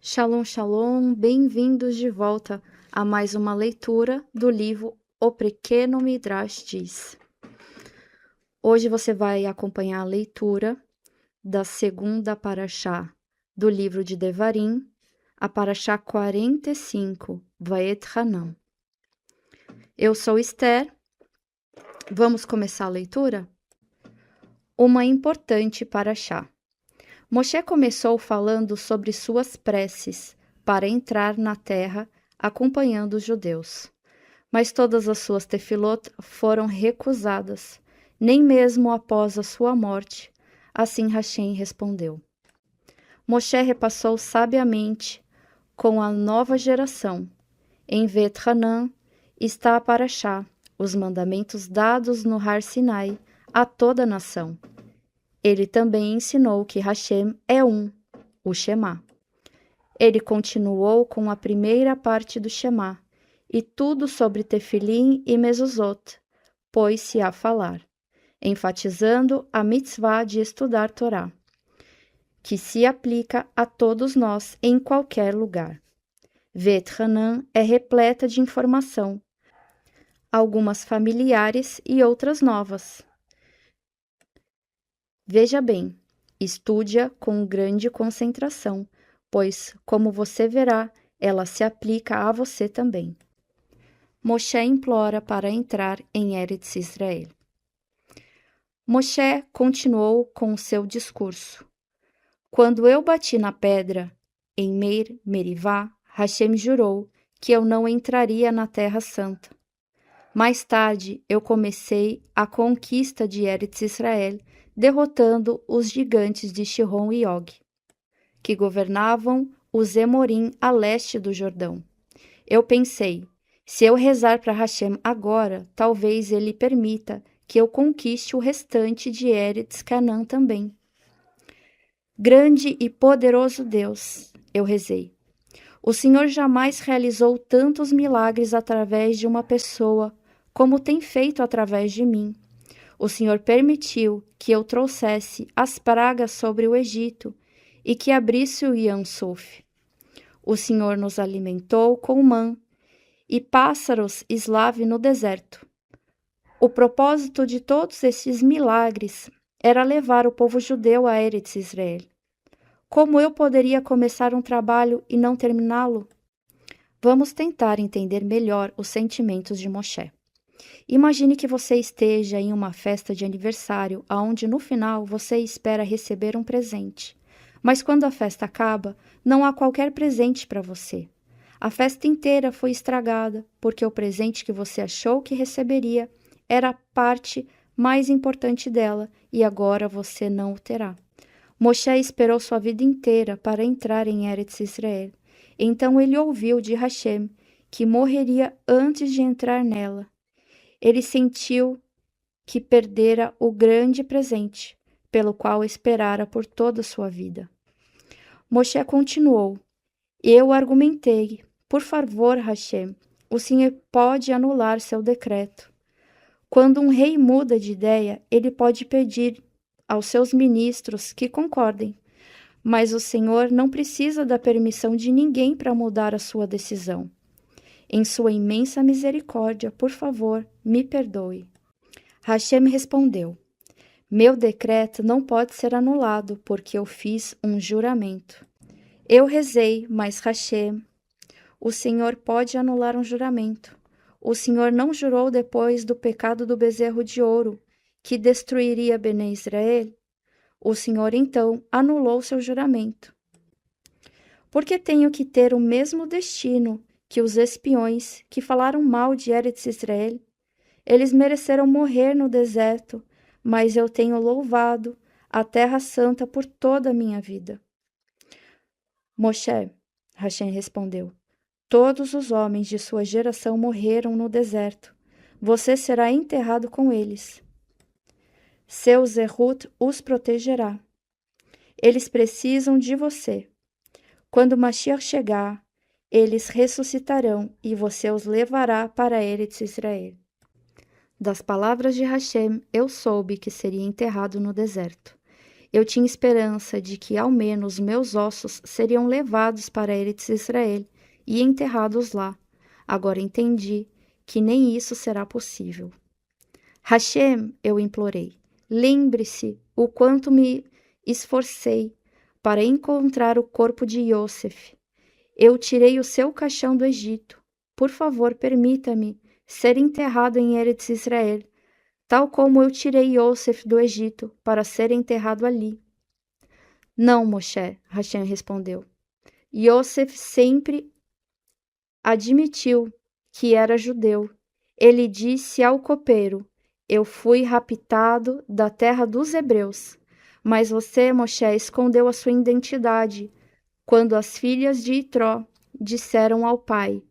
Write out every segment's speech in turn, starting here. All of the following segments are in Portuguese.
Shalom, shalom, bem-vindos de volta a mais uma leitura do livro O Pequeno Midrash Diz. Hoje você vai acompanhar a leitura da segunda parashá do livro de Devarim, a parashá 45, Vaet Hanan. Eu sou Esther. Vamos começar a leitura? Uma importante parashá. Moshe começou falando sobre suas preces para entrar na terra acompanhando os judeus. Mas todas as suas tefilot foram recusadas, nem mesmo após a sua morte. Assim Hashem respondeu. Moshe repassou sabiamente com a nova geração. Em Vet Hanan está a parashá, os mandamentos dados no Har Sinai a toda a nação. Ele também ensinou que Hashem é um, o Shema. Ele continuou com a primeira parte do Shema, e tudo sobre Tefilim e Mezuzot, pôs-se a falar, enfatizando a mitzvah de estudar Torá, que se aplica a todos nós em qualquer lugar. Vet Hanan é repleta de informação, algumas familiares e outras novas. Veja bem, estude-a com grande concentração, pois, como você verá, ela se aplica a você também. Moshe implora para entrar em Eretz Israel. Moshe continuou com seu discurso. Quando eu bati na pedra, em Meir Merivá, Hashem jurou que eu não entraria na Terra Santa. Mais tarde, eu comecei a conquista de Eretz Israel, derrotando os gigantes de Shihon e Og, que governavam os Emorim a leste do Jordão. Eu pensei, se eu rezar para Hashem agora, talvez ele permita que eu conquiste o restante de Eretz Canã também. Grande e poderoso Deus, eu rezei. O Senhor jamais realizou tantos milagres através de uma pessoa como tem feito através de mim. O Senhor permitiu que eu trouxesse as pragas sobre o Egito e que abrisse o Yam Suf. O Senhor nos alimentou com mã e pássaros eslave no deserto. O propósito de todos esses milagres era levar o povo judeu a Eretz Israel. Como eu poderia começar um trabalho e não terminá-lo? Vamos tentar entender melhor os sentimentos de Moshe. Imagine que você esteja em uma festa de aniversário, onde no final você espera receber um presente. Mas quando a festa acaba, não há qualquer presente para você. A festa inteira foi estragada, porque o presente que você achou que receberia era a parte mais importante dela, e agora você não o terá. Moshe esperou sua vida inteira para entrar em Eretz Israel. Então ele ouviu de Hashem que morreria antes de entrar nela. Ele sentiu que perdera o grande presente, pelo qual esperara por toda a sua vida. Moshe continuou. Eu argumentei, por favor, Hashem, o Senhor pode anular seu decreto. Quando um rei muda de ideia, ele pode pedir aos seus ministros que concordem, mas o Senhor não precisa da permissão de ninguém para mudar a sua decisão. Em sua imensa misericórdia, por favor, me perdoe. Hashem respondeu, meu decreto não pode ser anulado, porque eu fiz um juramento. Eu rezei, mas Hashem, o Senhor pode anular um juramento. O Senhor não jurou depois do pecado do bezerro de ouro, que destruiria Bnei Israel? O Senhor, então, anulou seu juramento. Porque tenho que ter o mesmo destino que os espiões que falaram mal de Eretz Israel? Eles mereceram morrer no deserto, mas eu tenho louvado a Terra Santa por toda a minha vida. Moshe, Hashem respondeu, todos os homens de sua geração morreram no deserto. Você será enterrado com eles. Seu Zerut os protegerá. Eles precisam de você. Quando Mashiach chegar, eles ressuscitarão e você os levará para Eretz Israel. Das palavras de Hashem, eu soube que seria enterrado no deserto. Eu tinha esperança de que ao menos meus ossos seriam levados para Eretz Israel e enterrados lá. Agora entendi que nem isso será possível. Hashem, eu implorei, lembre-se o quanto me esforcei para encontrar o corpo de Yosef. Eu tirei o seu caixão do Egito. Por favor, permita-me ser enterrado em Eretz Israel, tal como eu tirei Yosef do Egito para ser enterrado ali. Não, Moshe, Hashem respondeu. Yosef sempre admitiu que era judeu. Ele disse ao copeiro: eu fui raptado da terra dos hebreus. Mas você, Moshe, escondeu a sua identidade quando as filhas de Itró disseram ao pai: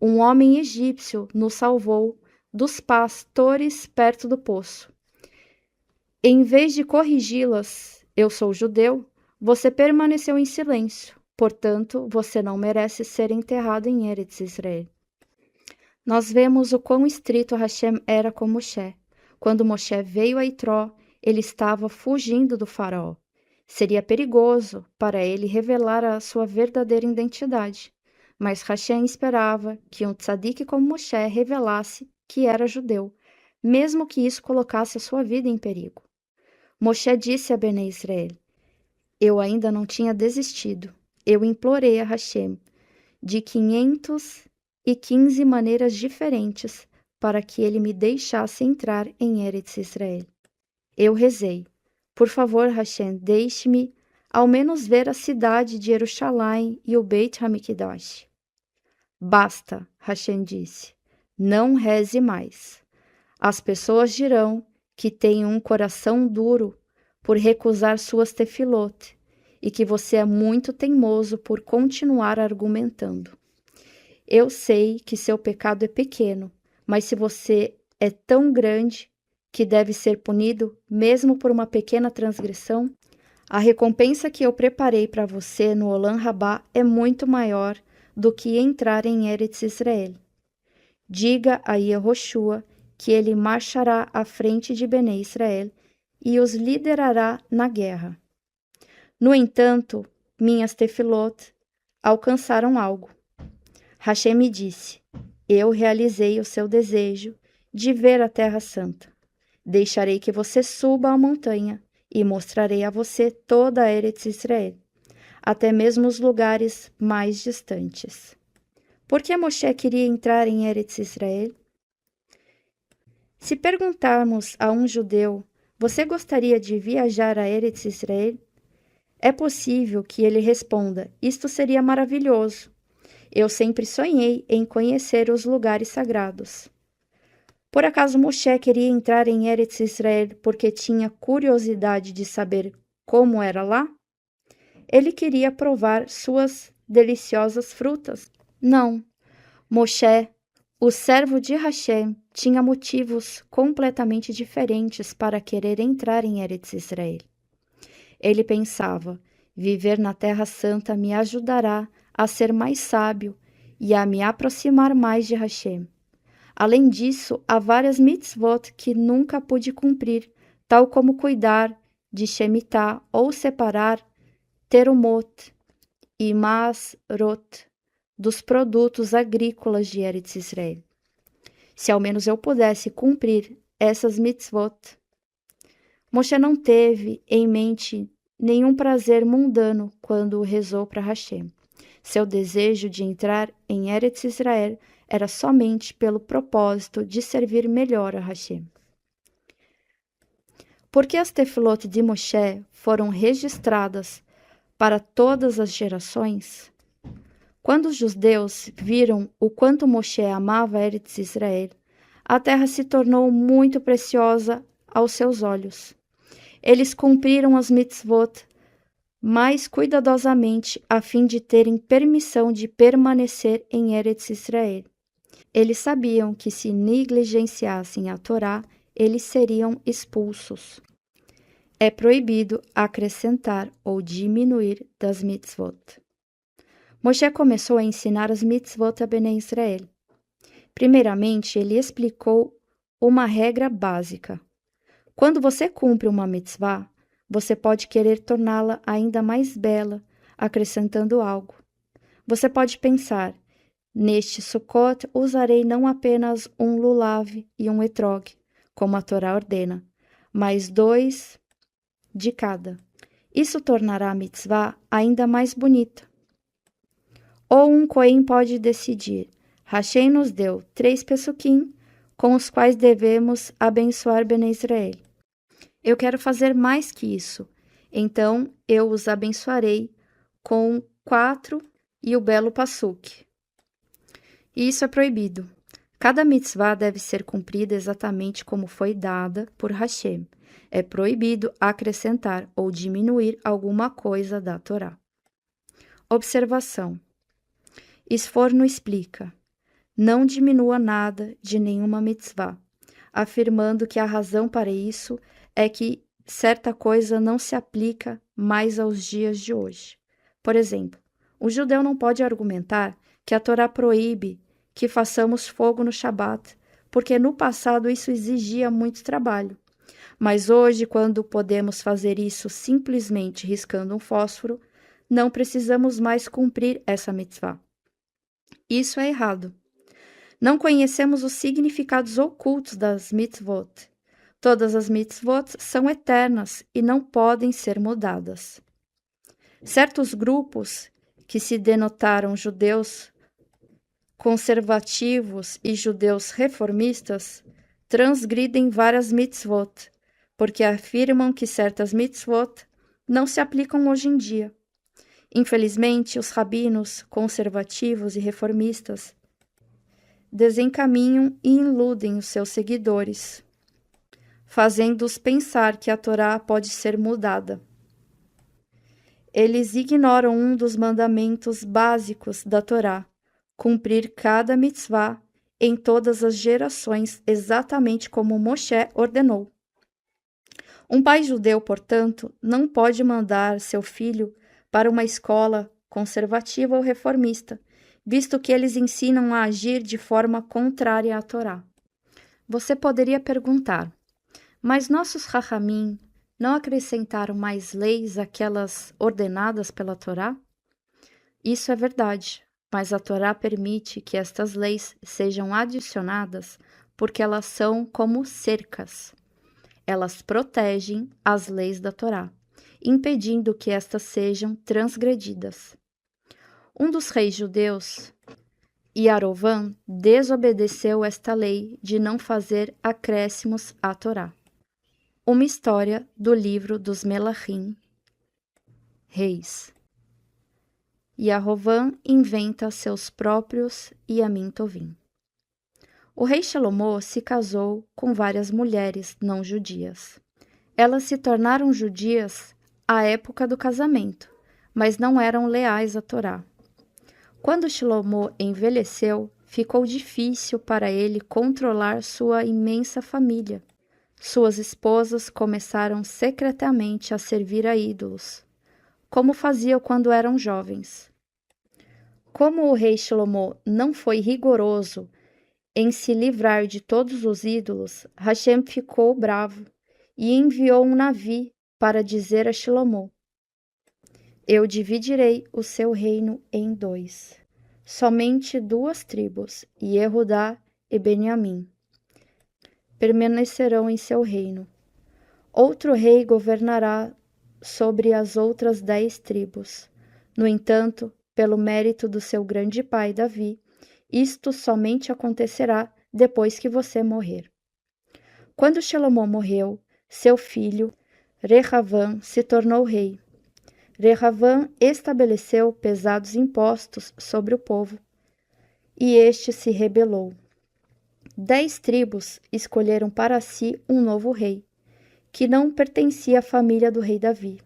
um homem egípcio nos salvou dos pastores perto do poço. Em vez de corrigi-las, eu sou judeu, você permaneceu em silêncio. Portanto, você não merece ser enterrado em Eretz Israel. Nós vemos o quão estrito Hashem era com Moshe. Quando Moshe veio a Itró, ele estava fugindo do faraó. Seria perigoso para ele revelar a sua verdadeira identidade. Mas Hashem esperava que um tzadik como Moshe revelasse que era judeu, mesmo que isso colocasse a sua vida em perigo. Moshe disse a Bnei Israel: eu ainda não tinha desistido. Eu implorei a Hashem de 515 maneiras diferentes para que ele me deixasse entrar em Eretz Israel. Eu rezei: por favor, Hashem, deixe-me ao menos ver a cidade de Jerusalém e o Beit HaMikdash. Basta, Hashem disse, não reze mais. As pessoas dirão que tem um coração duro por recusar suas tefilot e que você é muito teimoso por continuar argumentando. Eu sei que seu pecado é pequeno, mas se você é tão grande que deve ser punido mesmo por uma pequena transgressão, a recompensa que eu preparei para você no Olam Rabá é muito maior do que entrar em Eretz Israel. Diga a Yehoshua que ele marchará à frente de Bnei Israel e os liderará na guerra. No entanto, minhas tefilot alcançaram algo. Hashem me disse: eu realizei o seu desejo de ver a Terra Santa. Deixarei que você suba a montanha e mostrarei a você toda a Eretz Israel, até mesmo os lugares mais distantes. Por que Moshe queria entrar em Eretz Israel? Se perguntarmos a um judeu: você gostaria de viajar a Eretz Israel? É possível que ele responda: isto seria maravilhoso. Eu sempre sonhei em conhecer os lugares sagrados. Por acaso Moshe queria entrar em Eretz Israel porque tinha curiosidade de saber como era lá? Ele queria provar suas deliciosas frutas? Não. Moshe, o servo de Hashem, tinha motivos completamente diferentes para querer entrar em Eretz Israel. Ele pensava: viver na Terra Santa me ajudará a ser mais sábio e a me aproximar mais de Hashem. Além disso, há várias mitzvot que nunca pude cumprir, tal como cuidar de Shemitah ou separar terumot e masrot dos produtos agrícolas de Eretz Israel. Se ao menos eu pudesse cumprir essas mitzvot. Moshe não teve em mente nenhum prazer mundano quando rezou para Hashem. Seu desejo de entrar em Eretz Israel era somente pelo propósito de servir melhor a Hashem. Porque as tefilot de Moshe foram registradas para todas as gerações? Quando os judeus viram o quanto Moshe amava Eretz Israel, a terra se tornou muito preciosa aos seus olhos. Eles cumpriram as mitzvot mais cuidadosamente a fim de terem permissão de permanecer em Eretz Israel. Eles sabiam que se negligenciassem a Torá, eles seriam expulsos. É proibido acrescentar ou diminuir das mitzvot. Moshe começou a ensinar as mitzvot a Bnei Israel. Primeiramente, ele explicou uma regra básica. Quando você cumpre uma mitzvah, você pode querer torná-la ainda mais bela, acrescentando algo. Você pode pensar, neste Sukkot usarei não apenas um lulav e um etrog, como a Torá ordena, mas 2 de cada. Isso tornará a mitzvah ainda mais bonita. Ou um Cohen pode decidir, Hashem nos deu 3 pesukim, com os quais devemos abençoar Bnei Israel. Eu quero fazer mais que isso, então eu os abençoarei com 4 e o belo pasuk. E isso é proibido. Cada mitzvah deve ser cumprida exatamente como foi dada por Hashem. É proibido acrescentar ou diminuir alguma coisa da Torá. Observação. Sforno explica: não diminua nada de nenhuma mitzvah, afirmando que a razão para isso é que certa coisa não se aplica mais aos dias de hoje. Por exemplo, o judeu não pode argumentar que a Torá proíbe que façamos fogo no Shabat, porque no passado isso exigia muito trabalho. Mas hoje, quando podemos fazer isso simplesmente riscando um fósforo, não precisamos mais cumprir essa mitzvah. Isso é errado. Não conhecemos os significados ocultos das mitzvot. Todas as mitzvot são eternas e não podem ser mudadas. Certos grupos que se denotaram judeus conservativos e judeus reformistas transgridem várias mitzvot, porque afirmam que certas mitzvot não se aplicam hoje em dia. Infelizmente, os rabinos conservativos e reformistas desencaminham e iludem os seus seguidores, fazendo-os pensar que a Torá pode ser mudada. Eles ignoram um dos mandamentos básicos da Torá, cumprir cada mitzvah em todas as gerações, exatamente como Moshe ordenou. Um pai judeu, portanto, não pode mandar seu filho para uma escola conservativa ou reformista, visto que eles ensinam a agir de forma contrária à Torá. Você poderia perguntar, mas nossos Rachamim não acrescentaram mais leis àquelas ordenadas pela Torá? Isso é verdade, mas a Torá permite que estas leis sejam adicionadas porque elas são como cercas. Elas protegem as leis da Torá, impedindo que estas sejam transgredidas. Um dos reis judeus, Yarovam, desobedeceu esta lei de não fazer acréscimos à Torá. Uma história do livro dos Melachim, Reis. Yarovam inventa seus próprios Yamim Tovim. O rei Salomão se casou com várias mulheres não judias. Elas se tornaram judias à época do casamento, mas não eram leais à Torá. Quando Shlomo envelheceu, ficou difícil para ele controlar sua imensa família. Suas esposas começaram secretamente a servir a ídolos, como faziam quando eram jovens. Como o rei Shlomo não foi rigoroso em se livrar de todos os ídolos, Hashem ficou bravo e enviou um navio para dizer a Shlomo: eu dividirei o seu reino em 2. Somente 2 tribos, Yehudá e Benjamim, permanecerão em seu reino. Outro rei governará sobre as outras 10 tribos. No entanto, pelo mérito do seu grande pai Davi, isto somente acontecerá depois que você morrer. Quando Salomão morreu, seu filho, Rehavam, se tornou rei. Rehavam estabeleceu pesados impostos sobre o povo, e este se rebelou. 10 tribos escolheram para si um novo rei, que não pertencia à família do rei Davi.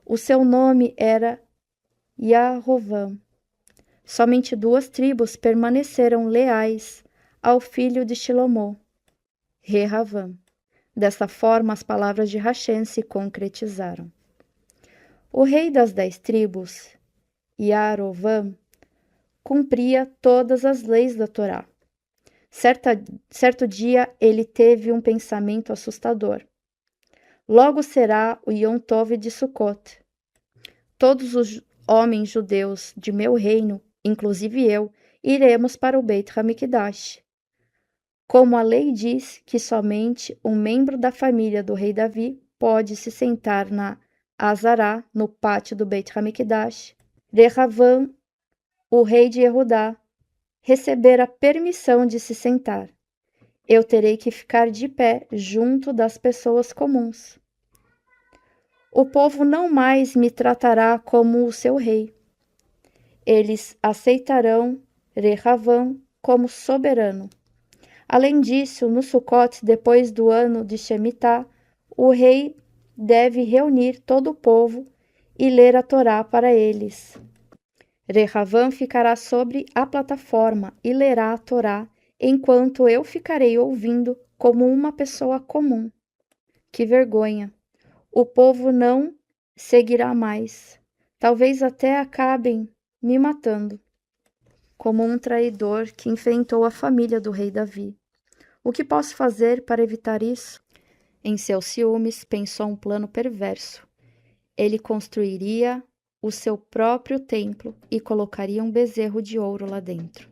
O seu nome era Yarovam. Somente 2 tribos permaneceram leais ao filho de Shlomo, Rehavam. Desta forma, as palavras de Hashem se concretizaram. O rei das 10 tribos, Yarovam, cumpria todas as leis da Torá. Certo dia, ele teve um pensamento assustador. Logo será o Yom Tov de Sukkot. Todos os homens judeus de meu reino, inclusive eu, iremos para o Beit HaMikdash. Como a lei diz que somente um membro da família do rei Davi pode se sentar na Azará, no pátio do Beit HaMikdash, Rehavam, o rei de Yehudá, recebera permissão de se sentar. Eu terei que ficar de pé junto das pessoas comuns. O povo não mais me tratará como o seu rei. Eles aceitarão Rehavam como soberano. Além disso, no Sukkot, depois do ano de Shemitah, o rei deve reunir todo o povo e ler a Torá para eles. Rehavam ficará sobre a plataforma e lerá a Torá, enquanto eu ficarei ouvindo como uma pessoa comum. Que vergonha! O povo não seguirá mais. Talvez até acabem me matando, como um traidor que enfrentou a família do rei Davi. O que posso fazer para evitar isso? Em seus ciúmes, pensou um plano perverso. Ele construiria o seu próprio templo e colocaria um bezerro de ouro lá dentro.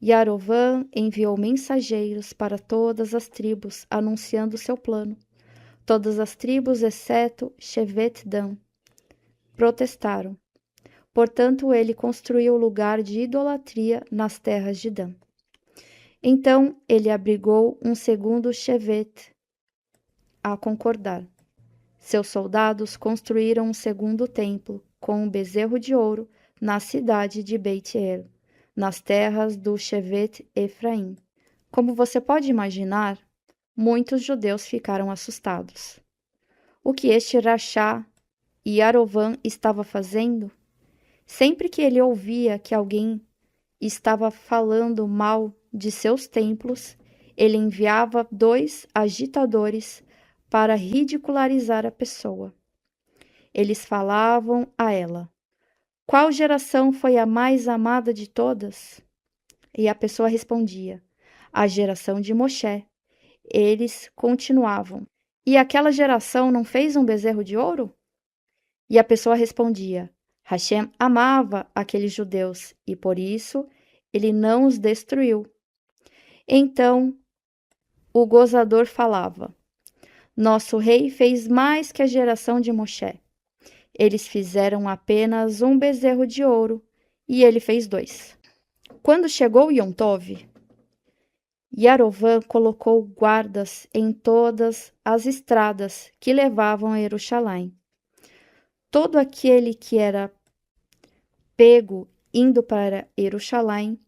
Yarovam enviou mensageiros para todas as tribos, anunciando seu plano. Todas as tribos, exceto Shevet Dan, protestaram. Portanto, ele construiu o lugar de idolatria nas terras de Dan. Então, ele abrigou um segundo Shevet a concordar. Seus soldados construíram um segundo templo, com um bezerro de ouro, na cidade de Beit-El, nas terras do Shevet Efraim. Como você pode imaginar, muitos judeus ficaram assustados. O que este Rachá e Yarovam estava fazendo? Sempre que ele ouvia que alguém estava falando mal de seus templos, ele enviava 2 agitadores para ridicularizar a pessoa. Eles falavam a ela: qual geração foi a mais amada de todas? E a pessoa respondia: a geração de Moshe. Eles continuavam: e aquela geração não fez um bezerro de ouro? E a pessoa respondia: Hashem amava aqueles judeus e por isso ele não os destruiu. Então o gozador falava: nosso rei fez mais que a geração de Moshe. Eles fizeram apenas um bezerro de ouro e ele fez 2. Quando chegou Yom Tov, Yarovam colocou guardas em todas as estradas que levavam a Jerusalém. Todo aquele que era pego indo para Jerusalém,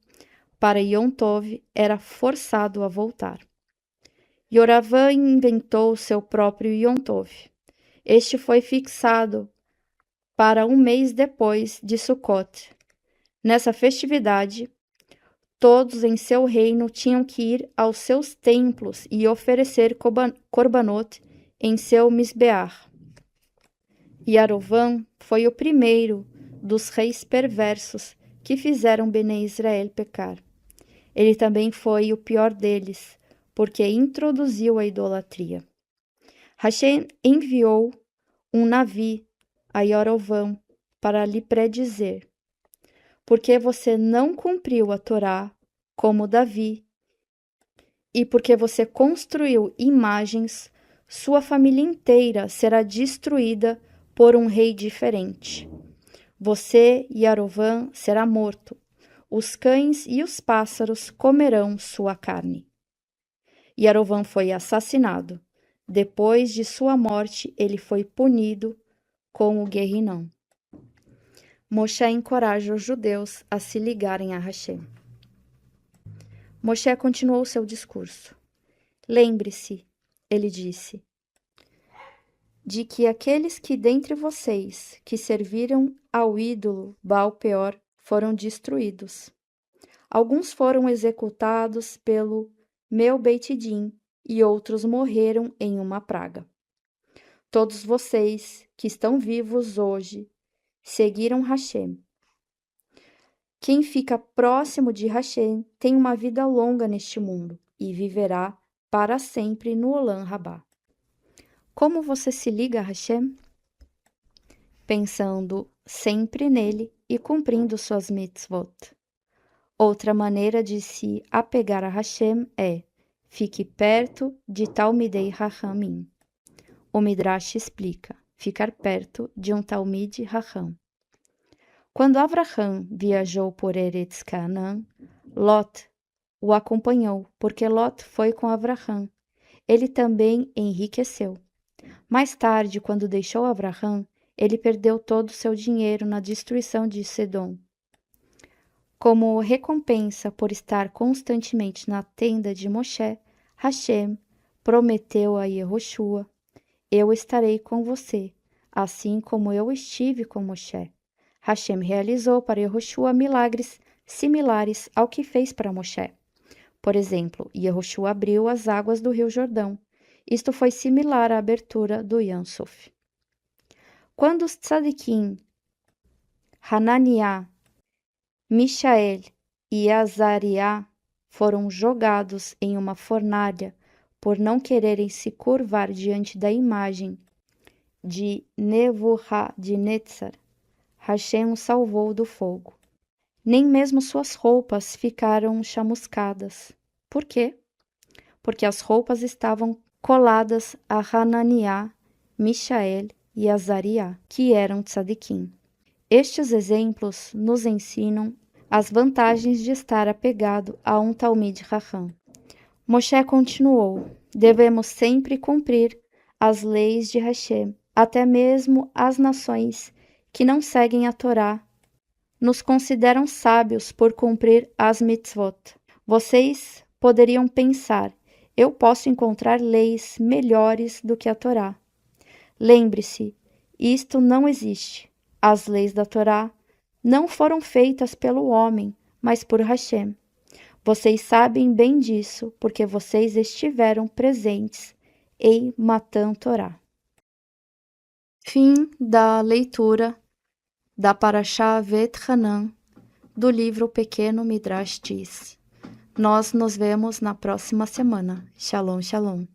para Yom Tov, era forçado a voltar. Yoravam inventou seu próprio Yom Tov. Este foi fixado para um mês depois de Sukkot. Nessa festividade, todos em seu reino tinham que ir aos seus templos e oferecer korbanot em seu misbeach. Yarovam foi o primeiro dos reis perversos que fizeram Bnei Israel pecar. Ele também foi o pior deles, porque introduziu a idolatria. Hashem enviou um navio a Yarovam para lhe predizer: porque você não cumpriu a Torá como Davi, e porque você construiu imagens, sua família inteira será destruída por um rei diferente. Você, Yarovam, será morto. Os cães e os pássaros comerão sua carne. Yarovam foi assassinado. Depois de sua morte, ele foi punido com o Guerrinão. Moshe encoraja os judeus a se ligarem a Hashem. Moshe continuou seu discurso. Lembre-se, ele disse, de que aqueles que dentre vocês que serviram ao ídolo Baal-peor foram destruídos. Alguns foram executados pelo meu Beit-Din e outros morreram em uma praga. Todos vocês que estão vivos hoje seguiram Hashem. Quem fica próximo de Hashem tem uma vida longa neste mundo e viverá para sempre no Olam Rabá. Como você se liga a Hashem? Pensando sempre nele e cumprindo suas mitzvot. Outra maneira de se apegar a Hashem é: fique perto de Talmidei Hachamim. O Midrash explica: ficar perto de um Talmid Hacham. Quando Avraham viajou por Eretz Canaã, Lot o acompanhou, porque Lot foi com Avraham. Ele também enriqueceu. Mais tarde, quando deixou Avraham, ele perdeu todo o seu dinheiro na destruição de Sedom. Como recompensa por estar constantemente na tenda de Moshe, Hashem prometeu a Yehoshua: eu estarei com você, assim como eu estive com Moshe. Hashem realizou para Yehoshua milagres similares ao que fez para Moshe. Por exemplo, Yehoshua abriu as águas do rio Jordão. Isto foi similar à abertura do Yam Suf. Quando os tzadikim, Hananiah, Mishael e Azariah foram jogados em uma fornalha por não quererem se curvar diante da imagem de Nebuchadnezzar, Hashem os salvou do fogo. Nem mesmo suas roupas ficaram chamuscadas. Por quê? Porque as roupas estavam coladas a Hananiah, Mishael e Azariah, que eram tzadikim. Estes exemplos nos ensinam as vantagens de estar apegado a um Talmid Chacham. Moshe continuou: devemos sempre cumprir as leis de Hashem, até mesmo as nações que não seguem a Torá nos consideram sábios por cumprir as mitzvot. Vocês poderiam pensar: eu posso encontrar leis melhores do que a Torá. Lembre-se, isto não existe. As leis da Torá não foram feitas pelo homem, mas por Hashem. Vocês sabem bem disso, porque vocês estiveram presentes em Matan Torá. Fim da leitura da Parashá Vet Hanan, do livro Pequeno Midrash Diz. Nós nos vemos na próxima semana. Shalom, shalom.